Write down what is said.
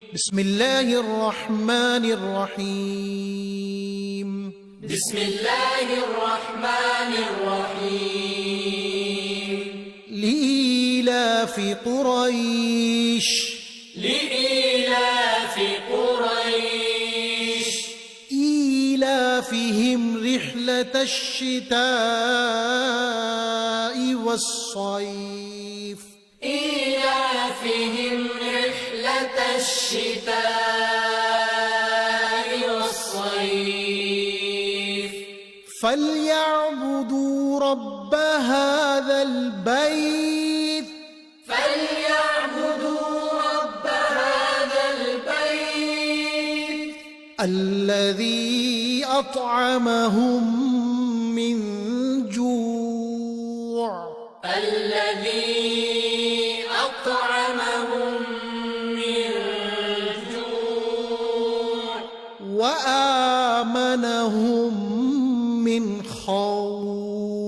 بسم الله الرحمن الرحيم. بسم الله الرحمن الرحيم. لإيلاف قريش لإيلاف قريش إيلافهم رحلة الشتاء والصيف إيلافهم رحلة الشتاء والصيف فليعبدوا رب هذا البيت فليعبدوا رب هذا البيت الذي أطعمهم من جوع الذي أطعمهم من جوع وآمنهم من خوف.